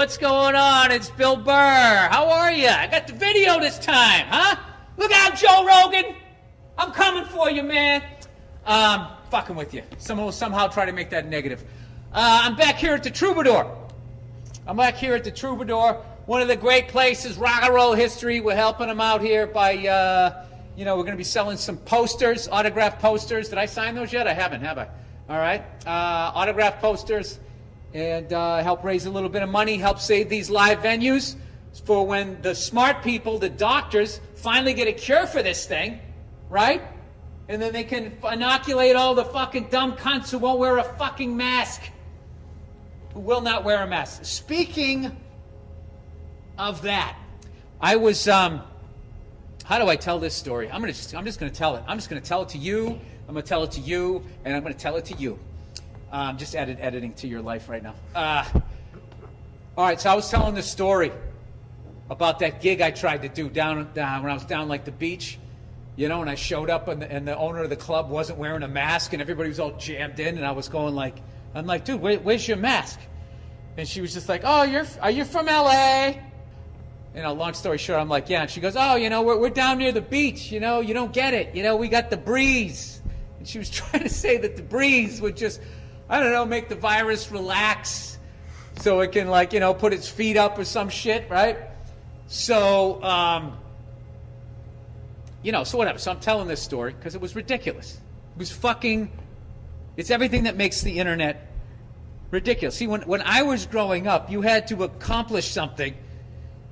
what's going on? It's Bill Burr. How are you? I got the video this time, huh? Look out, Joe Rogan. I'm coming for you, man. Fucking with you. Someone will somehow try to make that negative. I'm back here at the Troubadour. One of the great places, rock and roll history. We're helping them out here by, we're going to be selling some posters, autographed posters. Did I sign those yet? I haven't, have I? All right. Autographed posters. And help raise a little bit of money, help save these live venues for when the smart people, the doctors, finally get a cure for this thing, right? And then they can inoculate all the fucking dumb cunts who won't wear a fucking mask, who will not wear a mask. Speaking of that, I was, how do I tell this story? I'm just going to tell it. I'm just going to tell it to you. I'm going to tell it to you, and I'm going to tell it to you. Just editing to your life right now. All right, so I was telling this story about that gig I tried to do down when I was down like the beach, and I showed up and the owner of the club wasn't wearing a mask and everybody was all jammed in, and I was going like, I'm like, dude, where's your mask? And she was just like, oh, are you from LA? Long story short, I'm like, yeah. And she goes, oh, we're down near the beach, you don't get it. We got the breeze. And she was trying to say that the breeze would just, I don't know, make the virus relax so it can, put its feet up or some shit, right? So, so whatever. So I'm telling this story because it was ridiculous. It was it's everything that makes the internet ridiculous. See, when I was growing up, you had to accomplish something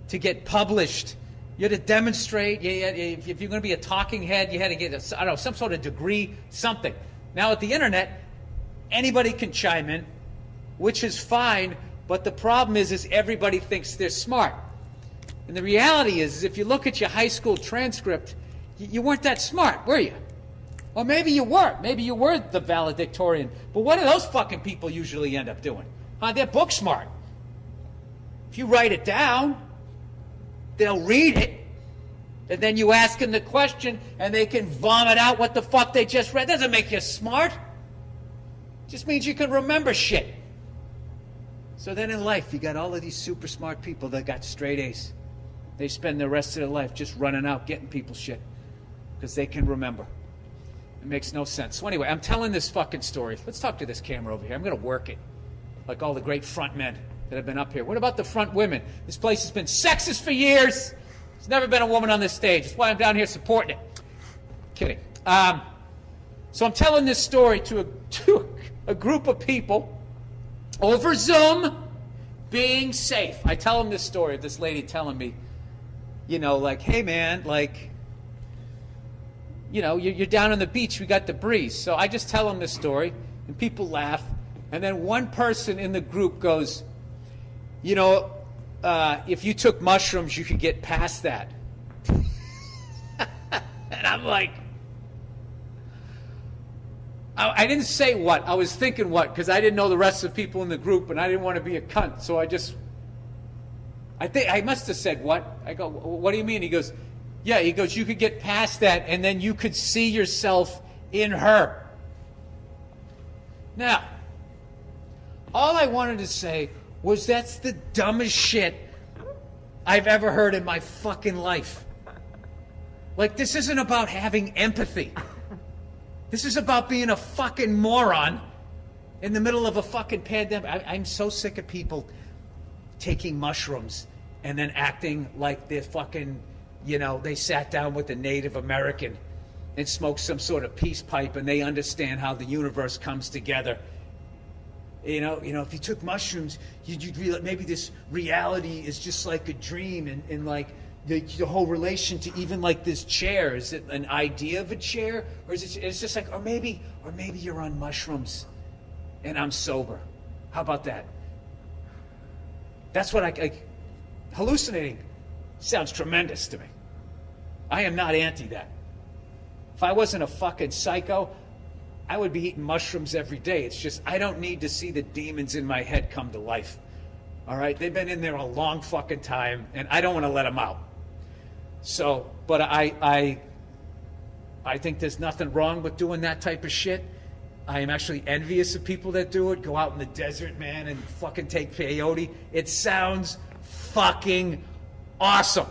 to get published. You had to demonstrate. If you're going to be a talking head, you had to get, some sort of degree, something. Now at the internet, anybody can chime in, which is fine, but the problem is everybody thinks they're smart. And the reality is if you look at your high school transcript, you weren't that smart, were you? Or maybe you were. Maybe you were the valedictorian. But what do those fucking people usually end up doing? They're book smart. If you write it down, they'll read it, and then you ask them the question, and they can vomit out what the fuck they just read. That doesn't make you smart. Just means you can remember shit. So then in life, you got all of these super smart people that got straight A's. They spend the rest of their life just running out, getting people shit, because they can remember. It makes no sense. So anyway, I'm telling this fucking story. Let's talk to this camera over here. I'm going to work it, like all the great front men that have been up here. What about the front women? This place has been sexist for years. There's never been a woman on this stage. That's why I'm down here supporting it. Kidding. So I'm telling this story to a group of people over Zoom, being safe. I tell them this story of this lady telling me, hey man, you're down on the beach, we got the breeze. So I just tell them this story, and people laugh. And then one person in the group goes, if you took mushrooms, you could get past that. And I'm like, I didn't say what. I was thinking what, because I didn't know the rest of the people in the group, and I didn't want to be a cunt. So I think I must have said what. I go, what do you mean? He goes, yeah. He goes, you could get past that, and then you could see yourself in her. Now, all I wanted to say was that's the dumbest shit I've ever heard in my fucking life. This isn't about having empathy. This is about being a fucking moron in the middle of a fucking pandemic. I'm so sick of people taking mushrooms and then acting like they're fucking, they sat down with a Native American and smoked some sort of peace pipe and they understand how the universe comes together. If you took mushrooms, you'd realize maybe this reality is just like a dream, and like the whole relation to even like this chair. Is it an idea of a chair, or is it's just like, or maybe you're on mushrooms and I'm sober. How about that? That's what hallucinating sounds tremendous to me. I am not anti that. If I wasn't a fucking psycho, I would be eating mushrooms every day. It's just I don't need to see the demons in my head come to life. All right? They've been in there a long fucking time, and I don't want to let them out. So, but I think there's nothing wrong with doing that type of shit. I am actually envious of people that do it. Go out in the desert, man, and fucking take peyote. It sounds fucking awesome.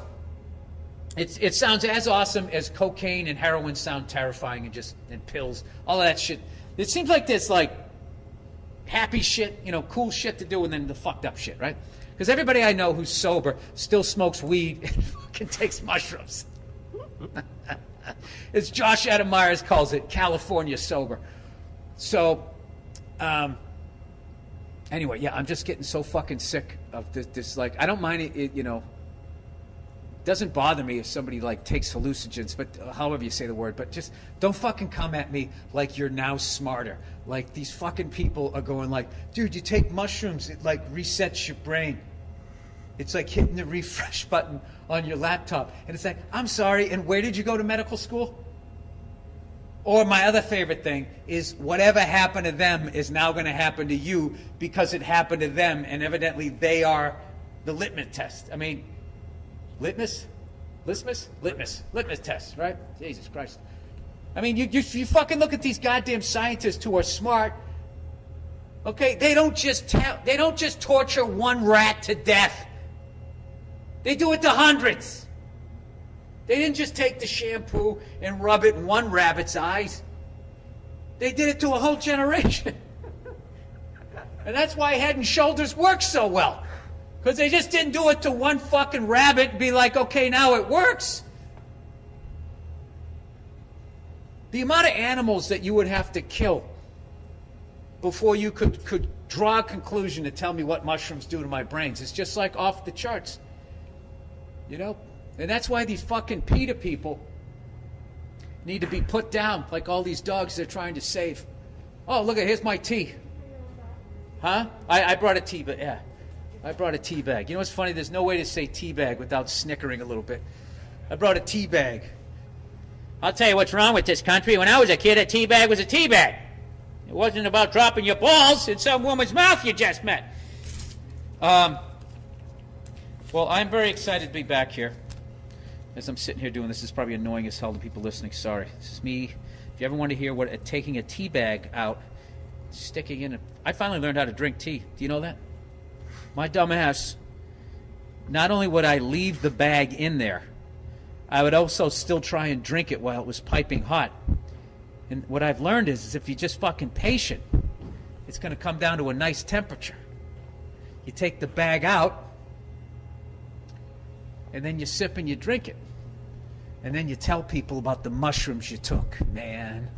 It sounds as awesome as cocaine and heroin sound terrifying, and pills, all of that shit. It seems like there's like happy shit, cool shit to do, and then the fucked up shit, right? Because everybody I know who's sober still smokes weed and fucking takes mushrooms. As Josh Adam Myers calls it, California sober. So, anyway, yeah, I'm just getting so fucking sick of this like, I don't mind it, doesn't bother me if somebody like takes hallucinogens, but however you say the word, but just don't fucking come at me like you're now smarter. Like these fucking people are going like, dude, you take mushrooms, it like resets your brain. It's like hitting the refresh button on your laptop. And it's like, I'm sorry, and where did you go to medical school? Or my other favorite thing is whatever happened to them is now going to happen to you because it happened to them, and evidently they are the litmus test. I mean, litmus test, right? Jesus Christ. I mean, you fucking look at these goddamn scientists who are smart. Okay, they don't just torture one rat to death. They do it to hundreds. They didn't just take the shampoo and rub it in one rabbit's eyes. They did it to a whole generation. And that's why Head and Shoulders works so well. Because they just didn't do it to one fucking rabbit and be like, okay, now it works. The amount of animals that you would have to kill before you could draw a conclusion to tell me what mushrooms do to my brains is just like off the charts. And that's why these fucking PETA people need to be put down like all these dogs they're trying to save. Oh, look, here's my tea. Huh? I brought a tea, but yeah. I brought a tea bag. You know what's funny? There's no way to say tea bag without snickering a little bit. I brought a tea bag. I'll tell you what's wrong with this country. When I was a kid, a tea bag was a tea bag. It wasn't about dropping your balls in some woman's mouth you just met. Well, I'm very excited to be back here. As I'm sitting here doing this, is probably annoying as hell to people listening. Sorry. This is me. If you ever want to hear what taking a tea bag out, sticking in it. I finally learned how to drink tea. Do you know that? My dumb ass, not only would I leave the bag in there, I would also still try and drink it while it was piping hot. And what I've learned is if you're just fucking patient, it's going to come down to a nice temperature. You take the bag out, and then you sip and you drink it. And then you tell people about the mushrooms you took, man.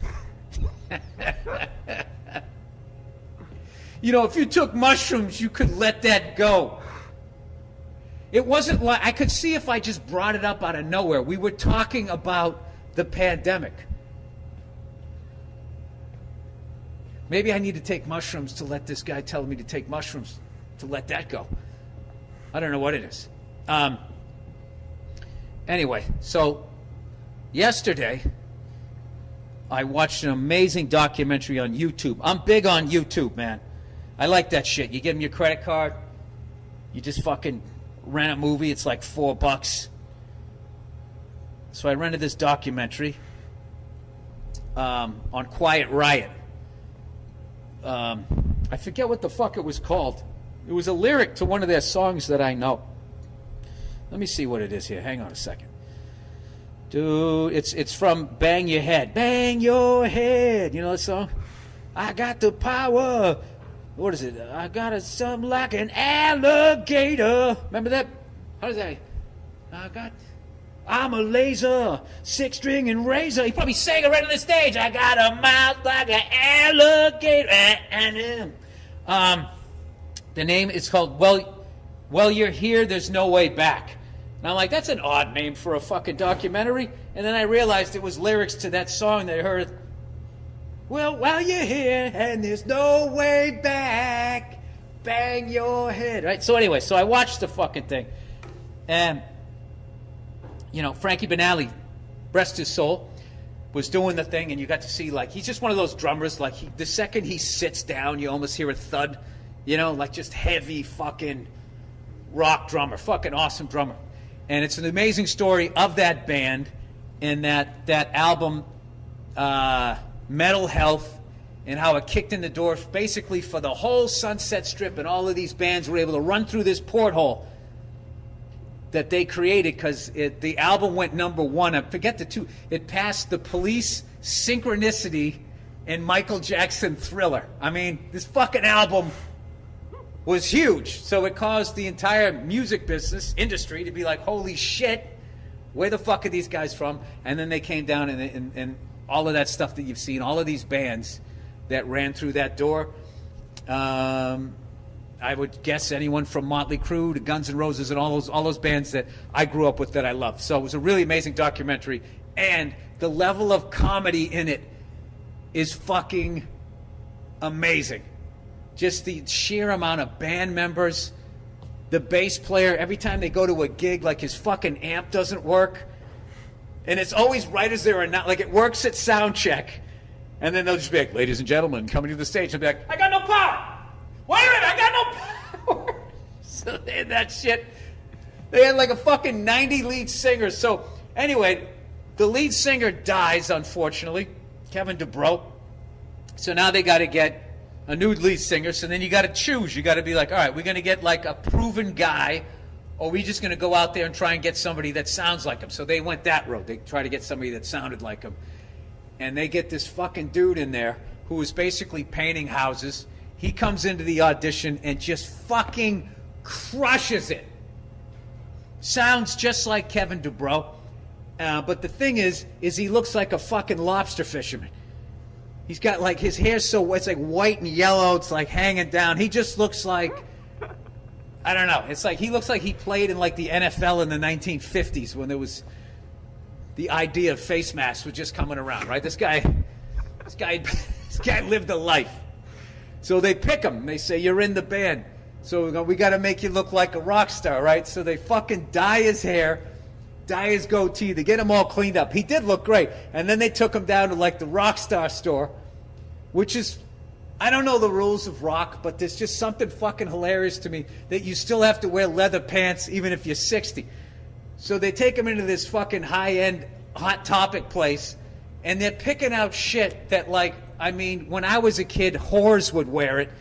If you took mushrooms, you could let that go. It wasn't like, I could see if I just brought it up out of nowhere. We were talking about the pandemic. Maybe I need to take mushrooms to let this guy tell me to take mushrooms to let that go. I don't know what it is. Anyway, so yesterday I watched an amazing documentary on YouTube. I'm big on YouTube, man. I like that shit. You give them your credit card, you just fucking rent a movie. It's like $4. So I rented this documentary on Quiet Riot. I forget what the fuck it was called. It was a lyric to one of their songs that I know. Let me see what it is here. Hang on a second. Dude, it's from Bang Your Head. Bang your head. You know that song? I got the power. What is it? I got something like an alligator. Remember that? How does that? I'm a laser, 6-string and razor. He probably sang it right on the stage. I got a mouth like an alligator. The name is called Well, You're Here, There's No Way Back. And I'm like, that's an odd name for a fucking documentary. And then I realized it was lyrics to that song that I heard. Well, while you're here and there's no way back, bang your head. Right? So anyway, so I watched the fucking thing. And, Frankie Banali, rest his soul, was doing the thing. And you got to see, like, he's just one of those drummers. Like, the second he sits down, you almost hear a thud. Like just heavy fucking rock drummer. Fucking awesome drummer. And it's an amazing story of that band and that album, Metal Health, and how it kicked in the door basically for the whole Sunset Strip, and all of these bands were able to run through this porthole that they created because the album went #1. I forget the two. It passed The Police, Synchronicity, and Michael Jackson Thriller. I mean, this fucking album was huge. So it caused the entire music business industry to be like, holy shit, where the fuck are these guys from? And then they came down and all of that stuff that you've seen, all of these bands that ran through that door. I would guess anyone from Motley Crue to Guns N' Roses and all those bands that I grew up with that I loved. So it was a really amazing documentary, and the level of comedy in it is fucking amazing. Just the sheer amount of band members, the bass player, every time they go to a gig, like his fucking amp doesn't work, and it's always right as they're not, like it works at sound check, and then they'll just be like, ladies and gentlemen, coming to the stage, and be like, I got no power. Wait a minute, I got no power. So they had that shit. They had like a fucking 90 lead singers. So anyway, the lead singer dies, unfortunately, Kevin DuBrow. So now they got to get a new lead singer. So then you got to choose. You got to be like, all right, we're going to get like a proven guy, or are we just going to go out there and try and get somebody that sounds like him? So they went that road. They tried to get somebody that sounded like him. And they get this fucking dude in there who was basically painting houses. He comes into the audition and just fucking crushes it. Sounds just like Kevin DuBrow. But the thing is he looks like a fucking lobster fisherman. He's got like his hair's so it's like white and yellow. It's like hanging down. He just looks like, I don't know. It's like he looks like he played in like the NFL in the 1950s when there was the idea of face masks was just coming around, right? This guy lived a life. So they pick him. They say, you're in the band. So we got to make you look like a rock star, right? So they fucking dye his hair, dye his goatee. They get him all cleaned up. He did look great. And then they took him down to like the rock star store, which is, I don't know the rules of rock, but there's just something fucking hilarious to me that you still have to wear leather pants even if you're 60. So they take him into this fucking high-end Hot Topic place, and they're picking out shit that, like, I mean, when I was a kid, whores would wear it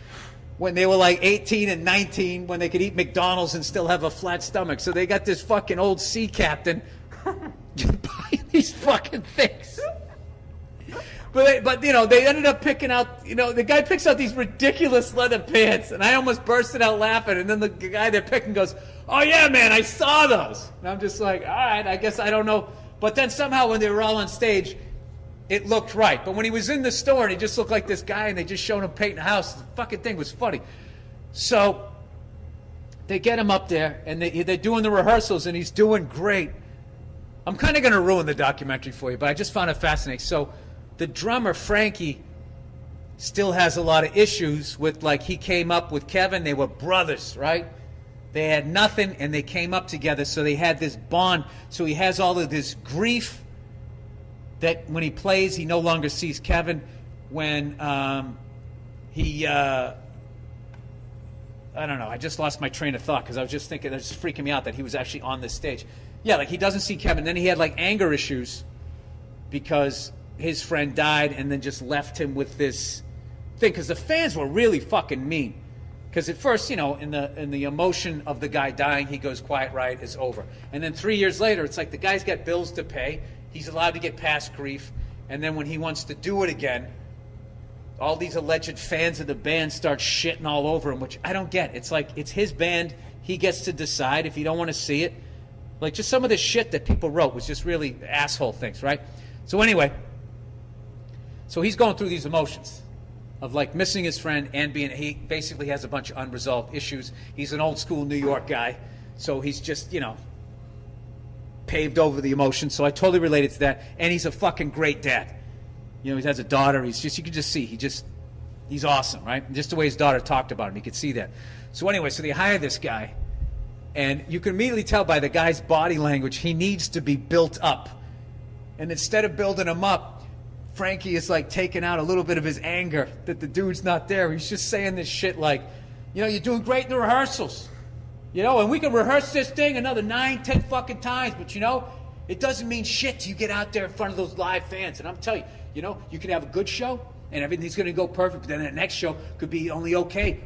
when they were like 18 and 19, when they could eat McDonald's and still have a flat stomach. So they got this fucking old sea captain buying these fucking things. But you know, they ended up picking out, you know, the guy picks out these ridiculous leather pants, and I almost bursted out laughing. And then the guy they're picking goes, oh yeah, man, I saw those. And I'm just like, all right, I guess I don't know. But then somehow when they were all on stage, it looked right. But when he was in the store and he just looked like this guy and they just showed him painting a house, the fucking thing was funny. So they get him up there and they're doing the rehearsals and he's doing great. I'm kind of going to ruin the documentary for you, but I just found it fascinating. So the drummer, Frankie, still has a lot of issues with, like, he came up with Kevin. They were brothers, right? They had nothing and they came up together. So they had this bond. So he has all of this grief that when he plays, he no longer sees Kevin. When I don't know, I just lost my train of thought because I was just thinking, it was just freaking me out that he was actually on this stage. Yeah, like he doesn't see Kevin. Then he had like anger issues because his friend died and then just left him with this thing. Because the fans were really fucking mean. Because at first, you know, in the emotion of the guy dying, he goes, quiet riot is over. And then 3 years later, it's like the guy's got bills to pay. He's allowed to get past grief. And then when he wants to do it again, all these alleged fans of the band start shitting all over him, which I don't get. It's like, it's his band. He gets to decide if you don't want to see it. Like, just some of the shit that people wrote was just really asshole things, right? So anyway, so he's going through these emotions of, like, missing his friend and he basically has a bunch of unresolved issues. He's an old school New York guy. So he's just, you know, paved over the emotions. So I totally related to that. And he's a fucking great dad. You know, he has a daughter. He's just, you can just see, he's awesome, right? And just the way his daughter talked about him, you could see that. So anyway, so they hire this guy. And you can immediately tell by the guy's body language, he needs to be built up. And instead of building him up, Frankie is like taking out a little bit of his anger that the dude's not there. He's just saying this shit like, you know, you're doing great in the rehearsals. You know, and we can rehearse this thing another 9, 10 fucking times, but you know, it doesn't mean shit till you get out there in front of those live fans. And I'm telling you, you know, you can have a good show and everything's going to go perfect. But then the next show could be only okay.